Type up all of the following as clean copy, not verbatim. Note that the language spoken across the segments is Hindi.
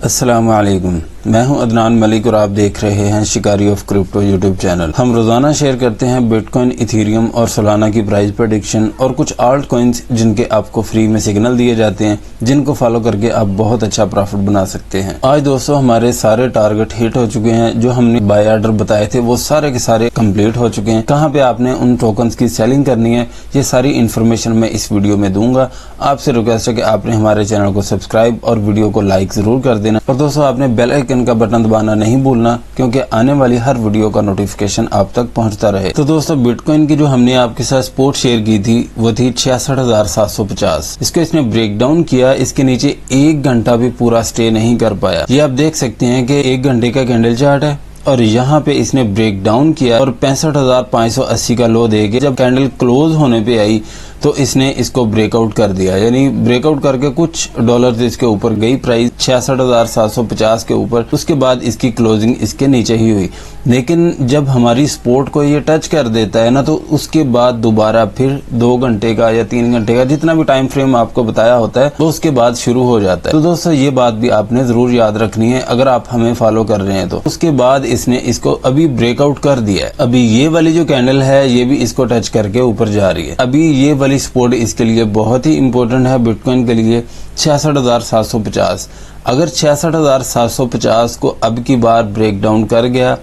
अस्सलामु अलैकुम, मैं हूं अदनान मलिक और आप देख रहे हैं शिकारी ऑफ क्रिप्टो यूट्यूब चैनल। हम रोजाना शेयर करते हैं बिटकॉइन, इथेरियम और सोलाना की प्राइस प्रेडिक्शन और कुछ आल्ट कॉइन्स जिनके आपको फ्री में सिग्नल दिए जाते हैं, जिनको फॉलो करके आप बहुत अच्छा प्रॉफिट बना सकते हैं। आज दोस्तों हमारे सारे टारगेट हिट हो चुके हैं। जो हमने बाय ऑर्डर बताए थे वो सारे के सारे कंप्लीट हो चुके हैं। कहाँ पे आपने उन टोकन्स की सेलिंग करनी है, ये सारी इन्फॉर्मेशन मैं इस वीडियो में दूंगा। आपसे रिक्वेस्ट है कि आपने हमारे चैनल को सब्सक्राइब और वीडियो को लाइक जरूर कर देना। और दोस्तों आपने बेल आइकन का बटन दबाना नहीं भूलना, क्योंकि आने वाली हर वीडियो का नोटिफिकेशन आप तक पहुंचता रहे। तो दोस्तों बिटकॉइन की जो हमने आपके साथ स्पोर्ट शेयर की थी वो थी 66,750। इसको इसने ब्रेक डाउन किया। इसके नीचे 1 घंटा भी पूरा स्टे नहीं कर पाया। ये आप देख सकते हैं कि 1 घंटे का कैंडल चार्ट है और यहाँ पे इसने ब्रेक डाउन किया और 65,580 का लो दे के जब कैंडल क्लोज होने पे आई तो इसने इसको ब्रेकआउट कर दिया। यानी ब्रेकआउट करके कुछ डॉलर इसके ऊपर गई, प्राइस 66,750 के ऊपर। उसके बाद इसकी क्लोजिंग इसके नीचे ही हुई। लेकिन जब हमारी सपोर्ट को ये टच कर देता है ना, तो उसके बाद दोबारा फिर 2 घंटे का या 3 घंटे का जितना भी टाइम फ्रेम आपको बताया होता है, तो उसके बाद शुरू हो जाता है। तो दोस्तों ये बात भी आपने जरूर याद रखनी है अगर आप हमें फॉलो कर रहे हैं तो। उसके बाद इसने इसको अभी ब्रेकआउट कर दिया है। अभी ये वाली जो कैंडल है ये भी इसको टच करके ऊपर जा रही है। अभी ये वाली सपोर्ट इसके लिए बहुत ही इंपॉर्टेंट है बिटकॉइन के लिए, 66,750। अगर 66,750 को अब की बार ब्रेक डाउन कर गया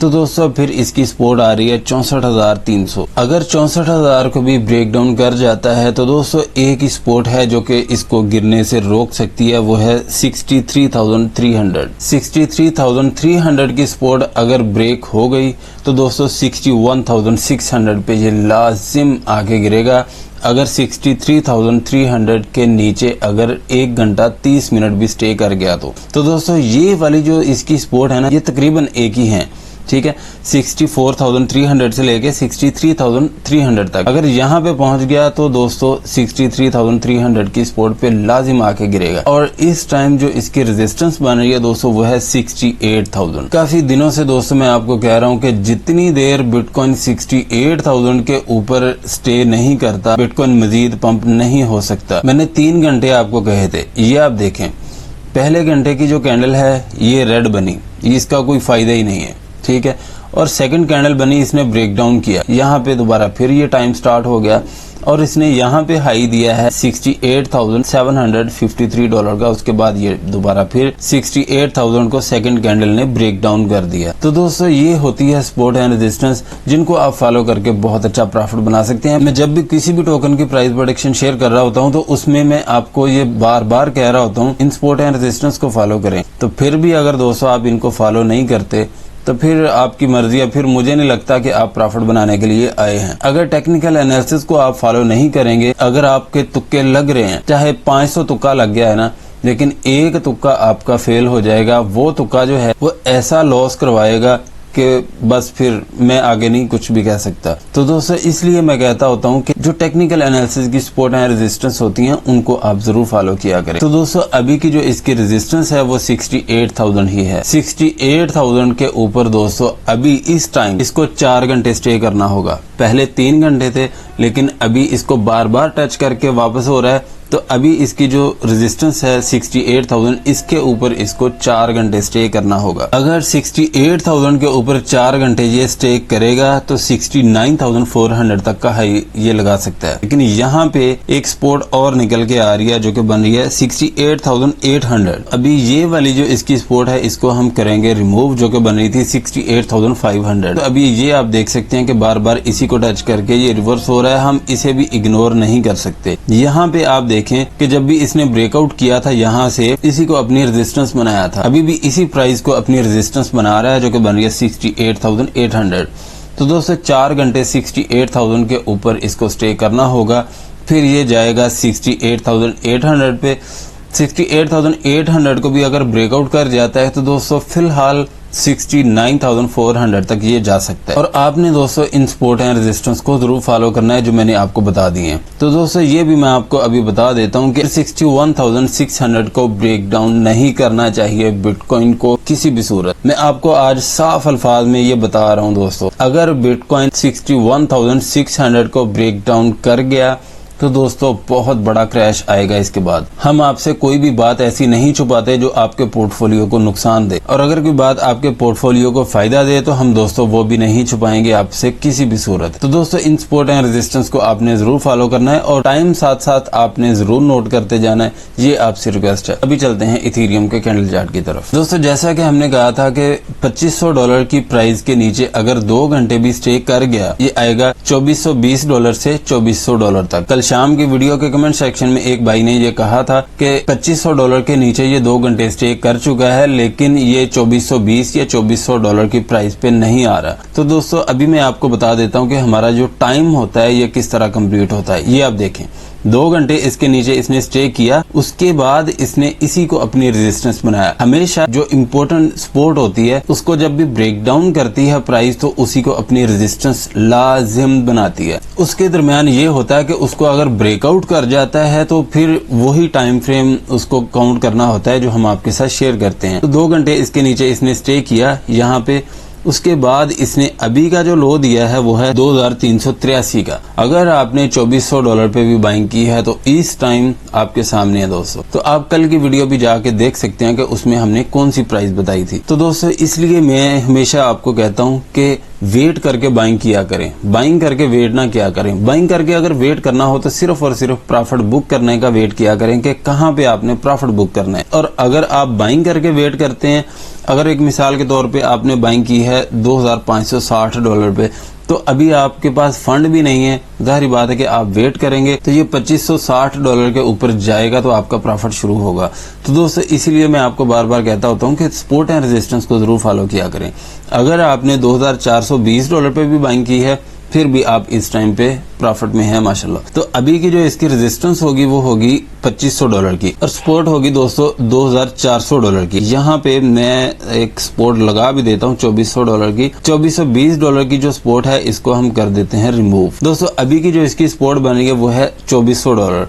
तो दोस्तों फिर इसकी सपोर्ट आ रही है 64,300। अगर 64,000 को भी ब्रेक डाउन कर जाता है तो दोस्तों एक ही सपोर्ट है जो कि इसको गिरने से रोक सकती है, वो है 63,300। 63,300 की सपोर्ट अगर ब्रेक हो गई तो दोस्तों 61,600 पे ये लाजिम आके गिरेगा। अगर 63,300 के नीचे अगर 1 घंटा 30 मिनट भी स्टे कर गया तो दोस्तों ये वाली जो इसकी सपोर्ट है ना, ये तकरीबन एक ही है, ठीक है। 64,300 से लेके 63,300 तक अगर यहाँ पे पहुंच गया तो दोस्तों 63,300 की सपोर्ट पे लाजिम आके गिरेगा। और इस टाइम जो इसकी रेजिस्टेंस बन रही है दोस्तों वो है 68,000। काफी दिनों से दोस्तों मैं आपको कह रहा हूँ कि जितनी देर बिटकॉइन 68,000 के ऊपर स्टे नहीं करता, बिटकॉइन मजीद पंप नहीं हो सकता। मैंने 3 घंटे आपको कहे थे, ये आप देखें पहले घंटे की जो कैंडल है ये रेड बनी, इसका कोई फायदा ही नहीं है, ठीक है। और सेकंड कैंडल बनी, इसने ब्रेक डाउन किया, यहाँ पे दोबारा फिर ये टाइम स्टार्ट हो गया और इसने यहाँ पे हाई दिया है 68,753 डॉलर का। उसके बाद ये दोबारा फिर 68,000 को सेकंड कैंडल ने ब्रेक डाउन कर दिया। तो दोस्तों ये होती है सपोर्ट एंड रेजिस्टेंस, जिनको आप फॉलो करके बहुत अच्छा प्रॉफिट बना सकते हैं। मैं जब भी किसी भी टोकन की प्राइस प्रेडिक्शन शेयर कर रहा होता हूँ तो उसमें मैं आपको ये बार बार कह रहा होता हूँ इन सपोर्ट एंड रेजिस्टेंस को फॉलो करें। तो फिर भी अगर दोस्तों आप इनको फॉलो नहीं करते तो फिर आपकी मर्जी है, फिर मुझे नहीं लगता कि आप प्रॉफिट बनाने के लिए आए हैं। अगर टेक्निकल एनालिसिस को आप फॉलो नहीं करेंगे, अगर आपके तुक्के लग रहे हैं, चाहे 500 तुक्का लग गया है ना, लेकिन एक तुक्का आपका फेल हो जाएगा, वो तुक्का जो है वो ऐसा लॉस करवाएगा कि बस फिर मैं आगे नहीं कुछ भी कह सकता। तो दोस्तों इसलिए मैं कहता होता हूँ कि जो टेक्निकल एनालिसिस की सपोर्ट एंड रेजिस्टेंस होती हैं उनको आप जरूर फॉलो किया करें। तो दोस्तों अभी की जो इसकी रेजिस्टेंस है वो 68,000 ही है। 68,000 के ऊपर दोस्तों अभी इस टाइम इसको 4 घंटे स्टे करना होगा। पहले 3 घंटे थे, लेकिन अभी इसको बार बार टच करके वापस हो रहा है। तो अभी इसकी जो रेजिस्टेंस है 68,000, इसके ऊपर इसको 4 घंटे स्टे करना होगा। अगर 68,000 के ऊपर 4 घंटे ये स्टे करेगा तो 69,400 तक का हाई ये लगा सकता है। लेकिन यहाँ पे एक सपोर्ट और निकल के आ रही है जो कि बन रही है 68,800। अभी ये वाली जो इसकी सपोर्ट है इसको हम करेंगे रिमूव, जो कि बन रही थी 68,500। तो अभी ये आप देख सकते हैं कि बार बार इसी को टच करके ये रिवर्स हो रहा है, हम इसे भी इग्नोर नहीं कर सकते। यहाँ पे आप देखें कि जब भी इसने ब्रेकआउट किया था यहाँ से, इसी को अपनी रेजिस्टेंस बनाया था, अभी भी इसी प्राइस को अपनी रेजिस्टेंस बना रहा है जो कि बन रही है 68,800। तो दोस्तों 4 घंटे 68,000 के ऊपर इसको स्टे करना होगा, फिर ये जाएगा 68,800 पे। 68,800 को भी अगर ब्रेकआउट कर जाता है तो दोस्तों फिलहाल 69,400 तक ये जा सकता है। और आपने दोस्तों इन सपोर्ट एंड रेजिस्टेंस को जरूर फॉलो करना है जो मैंने आपको बता दिए हैं। तो दोस्तों ये भी मैं आपको अभी बता देता हूँ कि 61,600 को ब्रेक डाउन नहीं करना चाहिए बिटकॉइन को किसी भी सूरत। मैं आपको आज साफ अल्फाज में ये बता रहा हूँ दोस्तों, अगर बिटकॉइन 61,600 को ब्रेक डाउन कर गया तो दोस्तों बहुत बड़ा क्रैश आएगा इसके बाद। हम आपसे कोई भी बात ऐसी नहीं छुपाते जो आपके पोर्टफोलियो को नुकसान दे, और अगर कोई बात आपके पोर्टफोलियो को फायदा दे तो हम दोस्तों वो भी नहीं छुपाएंगे आपसे किसी भी सूरत। तो दोस्तों इन सपोर्ट एंड रेजिस्टेंस को आपने जरूर फॉलो करना है और टाइम साथ साथ आपने जरूर नोट करते जाना है, ये आपसे रिक्वेस्ट है। अभी चलते हैं इथेरियम के कैंडल चार्ट की तरफ। दोस्तों जैसा कि हमने कहा था कि $2500 की प्राइस के नीचे अगर 2 घंटे भी स्टे कर गया, ये आएगा $2420 से $2400 तक। कल शाम की वीडियो के कमेंट सेक्शन में एक भाई ने ये कहा था कि $2500 के नीचे ये 2 घंटे स्टे कर चुका है, लेकिन ये 2420 या $2400 की प्राइस पे नहीं आ रहा। तो दोस्तों अभी मैं आपको बता देता हूँ कि हमारा जो टाइम होता है ये किस तरह कंप्लीट होता है। ये आप देखें, 2 घंटे इसके नीचे इसने स्टे किया, उसके बाद इसने इसी को अपनी रेजिस्टेंस बनाया। हमेशा जो इम्पोर्टेंट सपोर्ट होती है उसको जब भी ब्रेक डाउन करती है प्राइस, तो उसी को अपनी रेजिस्टेंस लाजिम बनाती है। उसके दरमियान ये होता है कि उसको अगर ब्रेकआउट कर जाता है तो फिर वही टाइम फ्रेम उसको काउंट करना होता है जो हम आपके साथ शेयर करते हैं। तो 2 घंटे इसके नीचे इसने स्टे किया यहाँ पे, उसके बाद इसने अभी का जो लो दिया है वो है 2383 का। अगर आपने $2400 पे भी बाइंग की है तो इस टाइम आपके सामने है दोस्तों। तो आप कल की वीडियो भी जाके देख सकते हैं कि उसमें हमने कौन सी प्राइस बताई थी। तो दोस्तों इसलिए मैं हमेशा आपको कहता हूँ कि वेट करके बाइंग किया करें, बाइंग करके वेट ना किया करें। बाइंग करके अगर वेट करना हो तो सिर्फ और सिर्फ प्रॉफिट बुक करने का वेट किया करें कि कहाँ पे आपने प्रॉफिट बुक करना है। और अगर आप बाइंग करके वेट करते हैं, अगर एक मिसाल के तौर पे आपने बाइंग की है $2560 पे, तो अभी आपके पास फंड भी नहीं है, जाहिर बात है कि आप वेट करेंगे तो ये $2560 के ऊपर जाएगा तो आपका प्रॉफिट शुरू होगा। तो दोस्तों इसीलिए मैं आपको बार बार कहता होता हूँ कि सपोर्ट एंड रेजिस्टेंस को जरूर फॉलो किया करें। अगर आपने $2420 पे भी बाइंग की है फिर भी आप इस टाइम पे प्रॉफिट में है माशाल्लाह। तो अभी की जो इसकी रेजिस्टेंस होगी वो होगी $2500 की और सपोर्ट होगी दोस्तों $2400 की। यहाँ पे मैं एक सपोर्ट लगा भी देता हूँ $2400 की। $2420 की जो सपोर्ट है इसको हम कर देते हैं रिमूव। दोस्तों अभी की जो इसकी सपोर्ट बनेगी वो है $2400।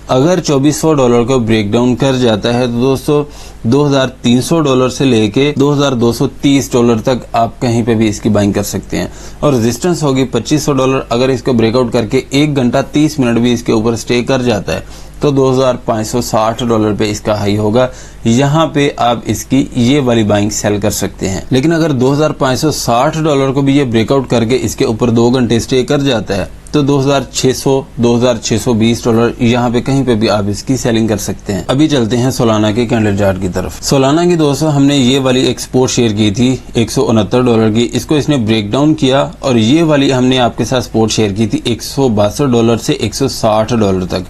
अगर $2400 को ब्रेक डाउन कर जाता है तो दोस्तों $2300 से लेके $2230 तक आप कहीं पे भी इसकी बाइंग कर सकते हैं। और रेजिस्टेंस होगी $2500। अगर इसको ब्रेकआउट करके 1 घंटा 30 मिनट भी इसके ऊपर स्टे कर जाता है तो $2560 पे इसका हाई होगा। यहाँ पे आप इसकी ये वाली बाइंग सेल कर सकते हैं। लेकिन अगर $2560 को भी ये ब्रेकआउट करके इसके ऊपर 2 घंटे स्टे कर जाता है तो $2620 यहाँ पे कहीं पे भी आप इसकी सेलिंग कर सकते हैं। अभी चलते हैं सोलाना के कैंडल चार्ट की तरफ। सोलाना की दोस्तों हमने ये वाली एक सपोर्ट शेयर की थी $169 की, इसको इसने ब्रेक डाउन किया और ये वाली हमने आपके साथ सपोर्ट शेयर की थी $162 से $160 तक।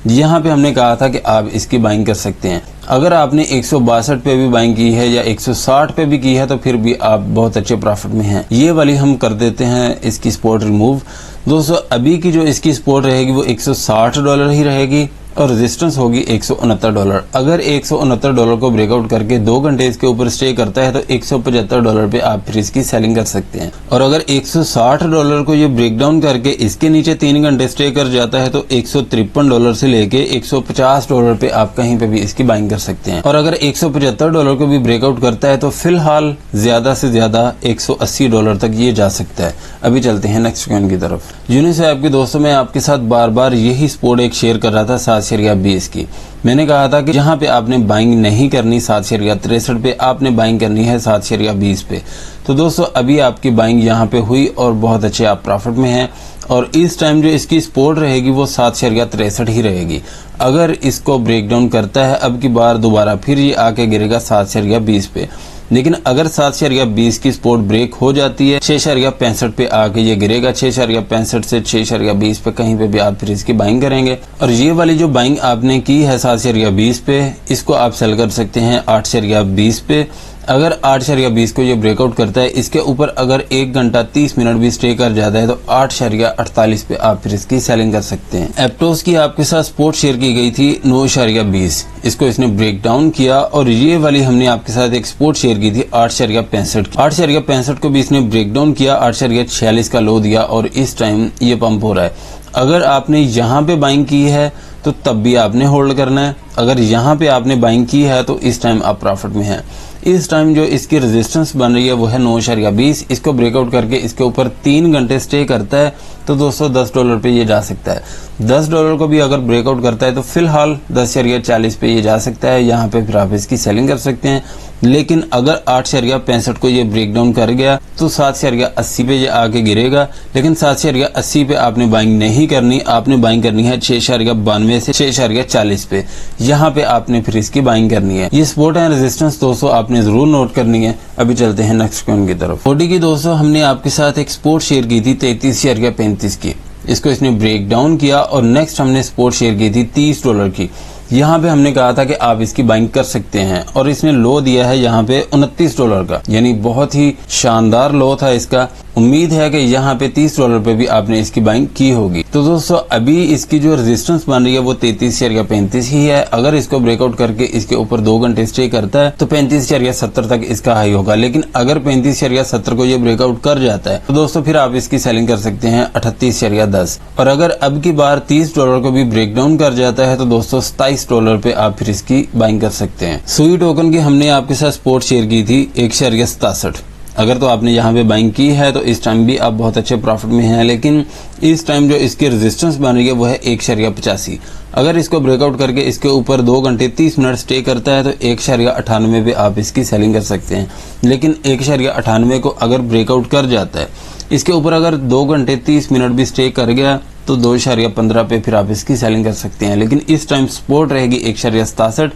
यहाँ पे हमने कहा था कि आप इसकी बाइंग कर सकते हैं। अगर आपने 162 पे भी बाइंग की है या 160 पे भी की है तो फिर भी आप बहुत अच्छे प्रॉफिट में हैं। ये वाली हम कर देते हैं इसकी सपोर्ट रिमूव। दोस्तों अभी की जो इसकी सपोर्ट रहेगी वो $160 ही रहेगी और रेजिस्टेंस होगी $169। अगर $169 को ब्रेकआउट करके 2 घंटे इसके ऊपर स्टे करता है तो $175 पे आप फिर इसकी सेलिंग कर सकते हैं। और अगर $160 को ये ब्रेक डाउन करके इसके नीचे 3 घंटे स्टे कर जाता है तो $153 से लेके $150 पे आप कहीं पे भी इसकी बाइंग कर सकते हैं। और अगर $175 को भी ब्रेकआउट करता है तो फिलहाल ज्यादा से ज्यादा $180 तक ये जा सकता है। अभी चलते हैं नेक्स्ट कॉइन की तरफ। यूनिस्वैप के दोस्तों मैं आपके साथ बार बार यही सपोर्ट एक शेयर कर रहा था 7.20 की। मैंने कहा था कि जहां पे आपने बाइंग नहीं करनी 7.63 पे, आपने बाइंग करनी है 7.20 पे। तो दोस्तों अभी आपकी बाइंग यहां पे हुई और बहुत अच्छे आप प्रॉफिट में हैं। और इस टाइम जो इसकी सपोर्ट रहेगी वो 7.63 ही रहेगी। अगर इसको ब्रेक डाउन करता है अब की बार दोबारा फिर ये आके गिरेगा 7.20 पे। लेकिन अगर 7.20 की सपोर्ट ब्रेक हो जाती है 6.65 पे आके ये गिरेगा। 6.65 से 6.20 पे कहीं पे भी आप फिर इसकी बाइंग करेंगे। और ये वाली जो बाइंग आपने की है 7.20 पे, इसको आप सेल कर सकते हैं 8.20 पे। अगर 8.20 को ये ब्रेकआउट करता है, इसके ऊपर अगर 1 घंटा 30 मिनट भी स्टे कर जाता है तो 8.48 पे आप फिर इसकी सेलिंग कर सकते हैं। एप्टोस की आपके साथ सपोर्ट शेयर की गई थी 9.20, इसको इसने ब्रेक डाउन किया और ये वाली हमने आपके साथ एक सपोर्ट शेयर की थी 8.65 की। 8.65 को भी इसने ब्रेक डाउन किया, 8.46 का लो दिया और इस टाइम ये पंप हो रहा है। अगर आपने यहाँ पे बाइंग की है तो तब भी आपने होल्ड करना है। अगर यहाँ पे आपने बाइंग की है तो इस टाइम आप प्रॉफिट में हैं। इस टाइम जो इसकी रेजिस्टेंस बन रही है वो है 9.20। इसको ब्रेकआउट करके इसके ऊपर 3 घंटे स्टे करता है तो दोस्तों $10 पे ये जा सकता है। $10 को भी अगर ब्रेकआउट करता है तो फिलहाल 10.40 पे ये जा सकता है। यहाँ पे फिर आप इसकी सेलिंग कर सकते हैं। लेकिन अगर 8.65 को ये ब्रेक डाउन कर गया तो 7.80 पे ये आके गिरेगा। लेकिन 7.80 पे आपने बाइंग नहीं करनी, आपने बाइंग करनी है 6.92 से 6.40 पे। यहाँ पे आपने फिर इसकी बाइंग करनी है। ये सपोर्ट एंड रेजिस्टेंस दोस्तों आपने जरूर नोट करनी है। अभी चलते हैं नेक्स्ट कॉइन की तरफ। फोर्टी की दोस्तों हमने आपके साथ एक सपोर्ट शेयर की थी 33.35 की, इसको इसने ब्रेक डाउन किया और नेक्स्ट हमने सपोर्ट शेयर की थी $30 की। यहाँ पे हमने कहा था कि आप इसकी बाइंग कर सकते हैं और इसने लो दिया है यहाँ पे $29 का, यानी बहुत ही शानदार लो था इसका। उम्मीद है कि यहाँ पे $30 पे भी आपने इसकी बाइंग की होगी। तो दोस्तों अभी इसकी जो रेजिस्टेंस बन रही है वो 33.35 ही है। अगर इसको ब्रेकआउट करके इसके ऊपर 2 घंटे स्टे करता है तो 35.70 तक इसका हाई होगा। लेकिन अगर 35.70 को ये ब्रेकआउट कर जाता है तो दोस्तों फिर आप इसकी सेलिंग कर सकते हैं 38.10। और अगर अब की बार $30 को भी ब्रेक डाउन कर जाता है तो दोस्तों $27 पे आप फिर इसकी बाइंग कर सकते हैं। सुई टोकन की हमने आपके साथ सपोर्ट शेयर की थी 1.67। अगर तो आपने यहाँ पे बाइंग की है तो इस टाइम भी आप बहुत अच्छे प्रॉफिट में हैं। लेकिन इस टाइम जो इसकी रेजिस्टेंस बन रही है वो है 1.85। अगर इसको ब्रेकआउट करके इसके ऊपर 2 घंटे 30 मिनट स्टे करता है तो 1.98 पे आप इसकी सेलिंग कर सकते हैं। लेकिन 1.98 को अगर ब्रेकआउट कर जाता है, इसके ऊपर अगर 2 घंटे 30 मिनट भी स्टे कर गया तो 2.15 पे फिर आप इसकी सेलिंग कर सकते हैं। लेकिन इस टाइम सपोर्ट रहेगी 1.67।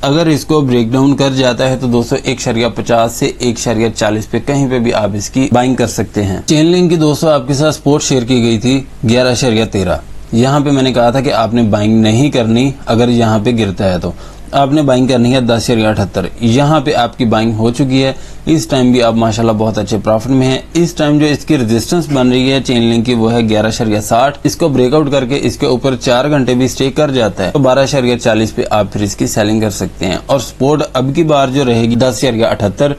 अगर इसको ब्रेक डाउन कर जाता है तो दोस्तों 1.50 से 1.40 पे कहीं पे भी आप इसकी बाइंग कर सकते हैं। चेन लिंक की दोस्तों आपके साथ सपोर्ट शेयर की गई थी 11.13। यहाँ पे मैंने कहा था कि आपने बाइंग नहीं करनी, अगर यहाँ पे गिरता है तो आपने बाइंग करनी है 10.78। यहाँ पे आपकी बाइंग हो चुकी है। इस टाइम भी आप माशाल्लाह बहुत अच्छे प्रॉफिट में हैं। इस टाइम जो इसकी रेजिस्टेंस बन रही है चेन लिंक की वो है 11.60। इसको ब्रेकआउट करके इसके ऊपर 4 घंटे भी स्टे कर जाता है तो 12.40 पे आप फिर इसकी सेलिंग कर सकते हैं। और सपोर्ट अब की बार जो रहेगी 10.78।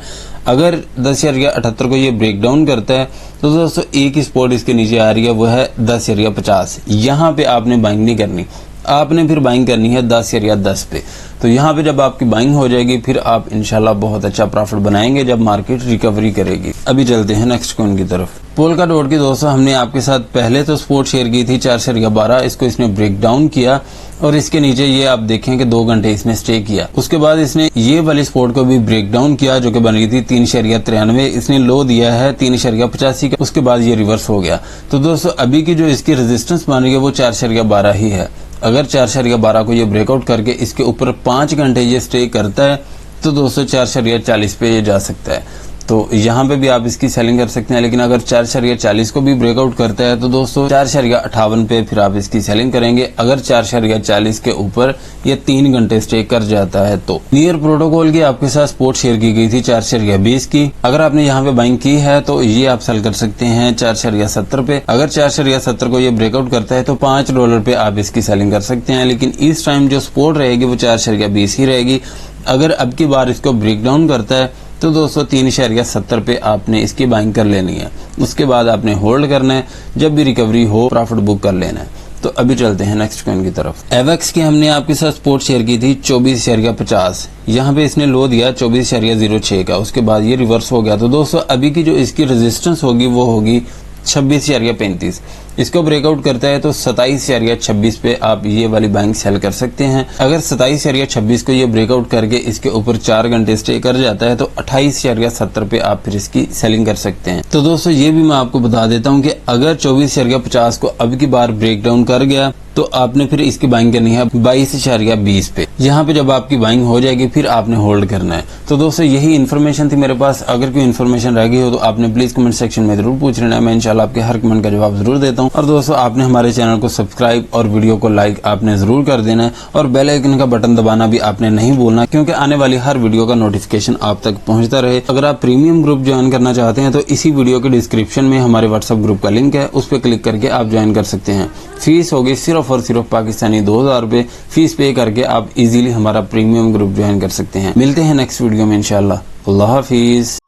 अगर 10.78 को ये ब्रेक डाउन करता है तो दोस्तों एक ही सपोर्ट इसके नीचे आ रही है वो है 10.50। यहाँ पे आपने बाइंग नहीं करनी, आपने फिर बाइंग करनी है 10 पे। तो यहाँ पे जब आपकी बाइंग हो जाएगी फिर आप इंशाल्लाह बहुत अच्छा प्रॉफिट बनाएंगे जब मार्केट रिकवरी करेगी। अभी चलते हैं नेक्स्ट कॉइन की तरफ। पोल्का डॉट की दोस्तों हमने आपके साथ पहले तो सपोर्ट शेयर की थी 4.12। इसको इसने ब्रेक डाउन किया और इसके नीचे ये आप देखें कि 2 घंटे इसने स्टे किया। उसके बाद इसने ये वाली सपोर्ट को भी ब्रेक डाउन किया जो कि बन रही थी 3.93। इसने लो दिया है 3.85 का, उसके बाद ये रिवर्स हो गया। तो दोस्तों अभी की जो इसकी रेजिस्टेंस बन रही है वो 4.12 ही है। अगर 4.12 को ये ब्रेकआउट करके इसके ऊपर 5 घंटे ये स्टे करता है तो दोस्तों 4.40 पे ये जा सकता है। तो यहाँ पे भी आप इसकी सेलिंग कर सकते हैं। लेकिन अगर 4.40 को भी ब्रेकआउट करता है तो दोस्तों 4.58 पे फिर आप इसकी सेलिंग करेंगे। अगर 4.40 के ऊपर ये 3 घंटे स्टे कर जाता है तो नियर प्रोटोकॉल की आपके साथ सपोर्ट शेयर की गई थी 4.20 की। अगर आपने यहाँ पे बाइंग की है तो ये आप सेल कर सकते हैं 4.70 पे। अगर 4.70 को ये ब्रेकआउट करता है तो $5 पे आप इसकी सेलिंग कर सकते हैं। लेकिन इस टाइम जो सपोर्ट रहेगी वो 4.20 ही रहेगी। अगर अब की बार इसको ब्रेक डाउन करता है तो दोस्तों 3.70 पे आपने इसकी बाइंग कर लेनी है। उसके बाद आपने होल्ड करना है, जब भी रिकवरी हो प्रॉफिट बुक कर लेना है। तो अभी चलते हैं नेक्स्ट कॉइन की तरफ। एवेक्स की हमने आपके साथ सपोर्ट शेयर की थी 24.50। यहाँ पे इसने लो दिया 24.06 का, उसके बाद ये रिवर्स हो गया। तो दोस्तों अभी की जो इसकी रेजिस्टेंस होगी वो होगी 26.35। इसको ब्रेकआउट करता है तो 27.26 पे आप ये वाली बाइंग सेल कर सकते हैं। अगर 27.26 को ये ब्रेकआउट करके इसके ऊपर 4 घंटे स्टे कर जाता है तो 28.70 पे आप फिर इसकी सेलिंग कर सकते हैं। तो दोस्तों ये भी मैं आपको बता देता हूँ कि अगर 24.50 को अब की बार ब्रेक डाउन कर गया तो आपने फिर इसकी बाइंग करनी है 22.20 पे। यहाँ पे जब आपकी बाइंग हो जाएगी फिर आपने होल्ड करना है। तो दोस्तों यही इन्फॉर्मेशन थी मेरे पास। अगर कोई इन्फॉर्मेशन रह गई हो तो आपने प्लीज कमेंट सेक्शन में जरूर पूछ लेना है। मैं इंशाल्लाह आपके हर कमेंट का जवाब जरूर देता हूँ। और दोस्तों आपने हमारे चैनल को सब्सक्राइब और वीडियो को लाइक आपने जरूर कर देना है और बेल आइकन का बटन दबाना भी आपने नहीं भूलना, क्योंकि आने वाली हर वीडियो का नोटिफिकेशन आप तक पहुंचता रहे। अगर आप प्रीमियम ग्रुप ज्वाइन करना चाहते हैं तो इसी वीडियो के डिस्क्रिप्शन में हमारे व्हाट्सएप ग्रुप का लिंक है, उस पर क्लिक करके आप ज्वाइन कर सकते हैं। फीस होगी सिर्फ और सिर्फ पाकिस्तानी 2000 रुपए। फीस पे करके आप इजीली हमारा प्रीमियम ग्रुप ज्वाइन कर सकते हैं। मिलते हैं नेक्स्ट वीडियो में इंशाल्लाह। अल्लाह हाफिज।